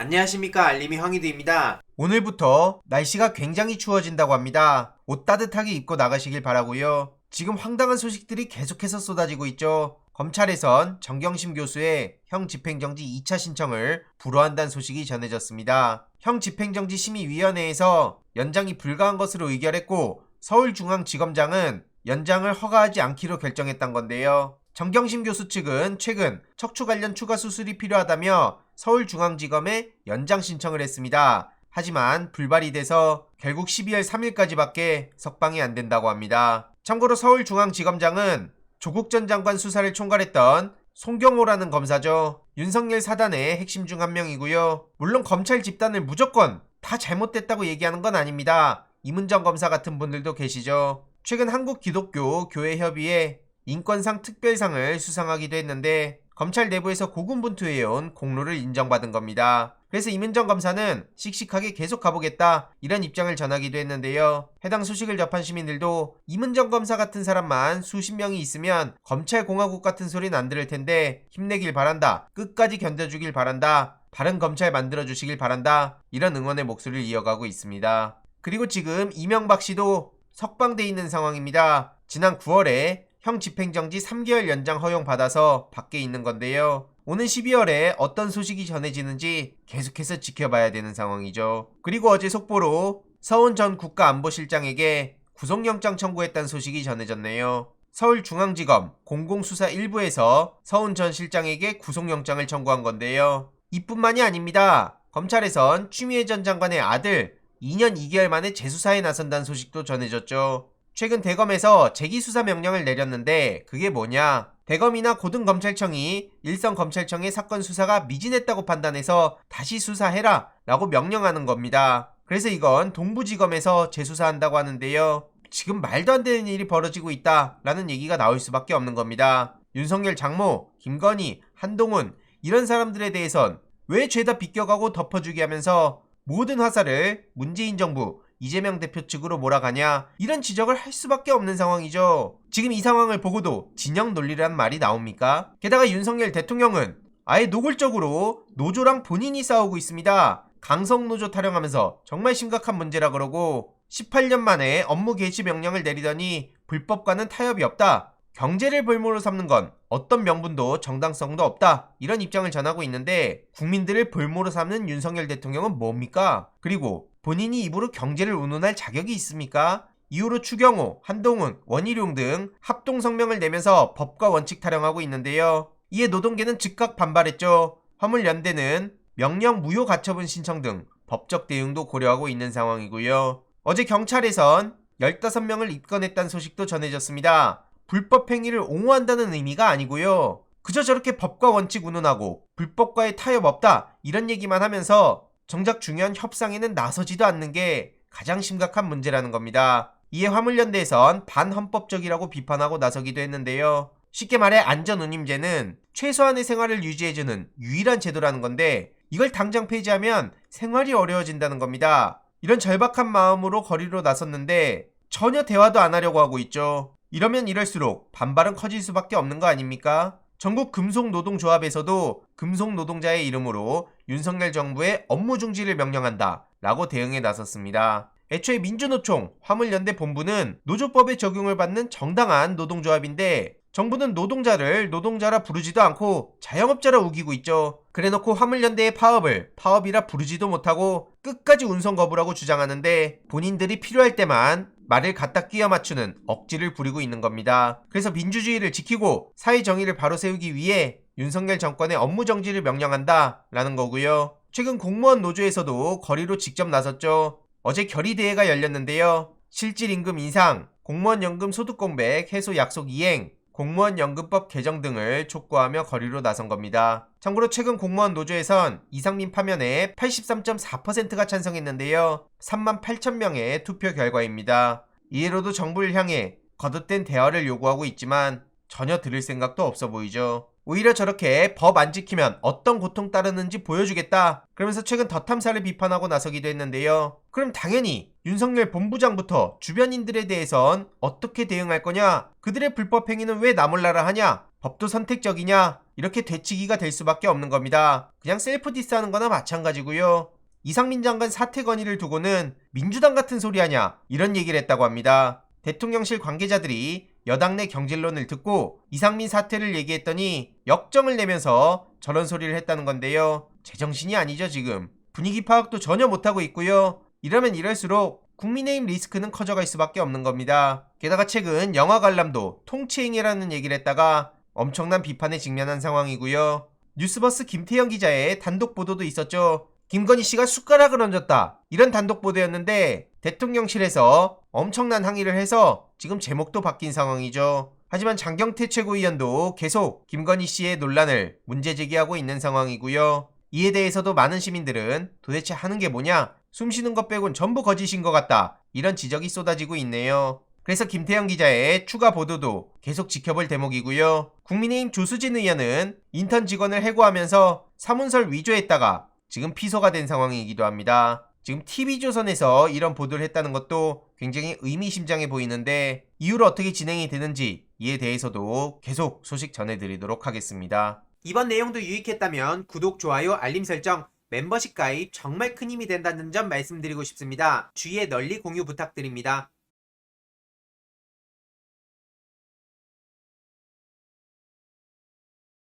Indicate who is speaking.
Speaker 1: 안녕하십니까, 알림이 황희두입니다.
Speaker 2: 오늘부터 날씨가 굉장히 추워진다고 합니다. 옷 따뜻하게 입고 나가시길 바라고요. 지금 황당한 소식들이 계속해서 쏟아지고 있죠. 검찰에선 정경심 교수의 형 집행정지 2차 신청을 불허한다는 소식이 전해졌습니다. 형 집행정지 심의위원회에서 연장이 불가한 것으로 의결했고 서울중앙지검장은 연장을 허가하지 않기로 결정했던 건데요. 정경심 교수 측은 최근 척추 관련 추가 수술이 필요하다며 서울중앙지검에 연장 신청을 했습니다. 하지만 불발이 돼서 결국 12월 3일까지밖에 석방이 안 된다고 합니다. 참고로 서울중앙지검장은 조국 전 장관 수사를 총괄했던 송경호라는 검사죠. 윤석열 사단의 핵심 중 한 명이고요. 물론 검찰 집단을 무조건 다 잘못됐다고 얘기하는 건 아닙니다. 이문정 검사 같은 분들도 계시죠. 최근 한국기독교교회협의회 인권상 특별상을 수상하기도 했는데 검찰 내부에서 고군분투해온 공로를 인정받은 겁니다. 그래서 이문정 검사는 씩씩하게 계속 가보겠다 이런 입장을 전하기도 했는데요. 해당 소식을 접한 시민들도 이문정 검사 같은 사람만 수십 명이 있으면 검찰공화국 같은 소리는 안 들을 텐데 힘내길 바란다. 끝까지 견뎌주길 바란다. 바른 검찰 만들어주시길 바란다. 이런 응원의 목소리를 이어가고 있습니다. 그리고 지금 이명박 씨도 석방돼 있는 상황입니다. 지난 9월에 형 집행정지 3개월 연장 허용받아서 밖에 있는 건데요. 오는 12월에 어떤 소식이 전해지는지 계속해서 지켜봐야 되는 상황이죠. 그리고 어제 속보로 서훈 전 국가안보실장에게 구속영장 청구했다는 소식이 전해졌네요. 서울중앙지검 공공수사 1부에서 서훈 전 실장에게 구속영장을 청구한 건데요. 이뿐만이 아닙니다. 검찰에선 추미애 전 장관의 아들 2년 2개월 만에 재수사에 나선다는 소식도 전해졌죠. 최근 대검에서 재기수사 명령을 내렸는데 그게 뭐냐? 대검이나 고등검찰청이 일선검찰청의 사건 수사가 미진했다고 판단해서 다시 수사해라 라고 명령하는 겁니다. 그래서 이건 동부지검에서 재수사한다고 하는데요. 지금 말도 안 되는 일이 벌어지고 있다 라는 얘기가 나올 수밖에 없는 겁니다. 윤석열 장모, 김건희, 한동훈 이런 사람들에 대해선 왜 죄다 비껴가고 덮어주게 하면서 모든 화살을 문재인 정부 이재명 대표 측으로 몰아가냐 이런 지적을 할 수밖에 없는 상황이죠. 지금 이 상황을 보고도 진영 논리라는 말이 나옵니까? 게다가 윤석열 대통령은 아예 노골적으로 노조랑 본인이 싸우고 있습니다. 강성노조 타령하면서 정말 심각한 문제라 그러고 18년 만에 업무 개시 명령을 내리더니 불법과는 타협이 없다. 경제를 볼모로 삼는 건 어떤 명분도 정당성도 없다. 이런 입장을 전하고 있는데 국민들을 볼모로 삼는 윤석열 대통령은 뭡니까? 그리고 본인이 입으로 경제를 운운할 자격이 있습니까? 이후로 추경호, 한동훈, 원희룡 등 합동성명을 내면서 법과 원칙 타령하고 있는데요. 이에 노동계는 즉각 반발했죠. 화물연대는 명령 무효 가처분 신청 등 법적 대응도 고려하고 있는 상황이고요. 어제 경찰에선 15명을 입건했다는 소식도 전해졌습니다. 불법 행위를 옹호한다는 의미가 아니고요. 그저 저렇게 법과 원칙 운운하고 불법과의 타협 없다 이런 얘기만 하면서 정작 중요한 협상에는 나서지도 않는 게 가장 심각한 문제라는 겁니다. 이에 화물연대에선 반헌법적이라고 비판하고 나서기도 했는데요. 쉽게 말해 안전운임제는 최소한의 생활을 유지해주는 유일한 제도라는 건데 이걸 당장 폐지하면 생활이 어려워진다는 겁니다. 이런 절박한 마음으로 거리로 나섰는데 전혀 대화도 안 하려고 하고 있죠. 이러면 이럴수록 반발은 커질 수밖에 없는 거 아닙니까? 전국 금속노동조합에서도 금속노동자의 이름으로 윤석열 정부의 업무 중지를 명령한다 라고 대응에 나섰습니다. 애초에 민주노총, 화물연대 본부는 노조법의 적용을 받는 정당한 노동조합인데 정부는 노동자를 노동자라 부르지도 않고 자영업자라 우기고 있죠. 그래놓고 화물연대의 파업을 파업이라 부르지도 못하고 끝까지 운송 거부라고 주장하는데 본인들이 필요할 때만 말을 갖다 끼워 맞추는 억지를 부리고 있는 겁니다. 그래서 민주주의를 지키고 사회정의를 바로 세우기 위해 윤석열 정권의 업무 정지를 명령한다 라는 거고요. 최근 공무원 노조에서도 거리로 직접 나섰죠. 어제 결의대회가 열렸는데요. 실질 임금 인상, 공무원 연금 소득 공백 해소 약속 이행, 공무원 연금법 개정 등을 촉구하며 거리로 나선 겁니다. 참고로 최근 공무원 노조에선 이상민 파면에 83.4%가 찬성했는데요. 38,000명의 투표 결과입니다. 이해로도 정부를 향해 거듭된 대화를 요구하고 있지만 전혀 들을 생각도 없어 보이죠. 오히려 저렇게 법 안 지키면 어떤 고통 따르는지 보여주겠다. 그러면서 최근 더 탐사를 비판하고 나서기도 했는데요. 그럼 당연히 윤석열 본부장부터 주변인들에 대해선 어떻게 대응할 거냐? 그들의 불법 행위는 왜 나 몰라라 하냐? 법도 선택적이냐? 이렇게 되치기가 될 수밖에 없는 겁니다. 그냥 셀프 디스하는 거나 마찬가지고요. 이상민 장관 사퇴 건의를 두고는 민주당 같은 소리 하냐? 이런 얘기를 했다고 합니다. 대통령실 관계자들이 여당 내 경질론을 듣고 이상민 사퇴를 얘기했더니 역정을 내면서 저런 소리를 했다는 건데요. 제정신이 아니죠 지금. 분위기 파악도 전혀 못하고 있고요. 이러면 이럴수록 국민의힘 리스크는 커져갈 수밖에 없는 겁니다. 게다가 최근 영화 관람도 통치행위라는 얘기를 했다가 엄청난 비판에 직면한 상황이고요. 뉴스버스 김태형 기자의 단독 보도도 있었죠. 김건희 씨가 숟가락을 얹었다. 이런 단독 보도였는데 대통령실에서 엄청난 항의를 해서 지금 제목도 바뀐 상황이죠. 하지만 장경태 최고위원도 계속 김건희 씨의 논란을 문제 제기하고 있는 상황이고요. 이에 대해서도 많은 시민들은 도대체 하는 게 뭐냐? 숨쉬는 것 빼곤 전부 거짓인 것 같다. 이런 지적이 쏟아지고 있네요. 그래서 김태형 기자의 추가 보도도 계속 지켜볼 대목이고요. 국민의힘 조수진 의원은 인턴 직원을 해고하면서 사문설 위조했다가 지금 피소가 된 상황이기도 합니다. 지금 TV조선에서 이런 보도를 했다는 것도 굉장히 의미심장해 보이는데 이후로 어떻게 진행이 되는지 이에 대해서도 계속 소식 전해드리도록 하겠습니다.
Speaker 1: 이번 내용도 유익했다면 구독, 좋아요, 알림 설정, 멤버십 가입 정말 큰 힘이 된다는 점 말씀드리고 싶습니다. 주위에 널리 공유 부탁드립니다.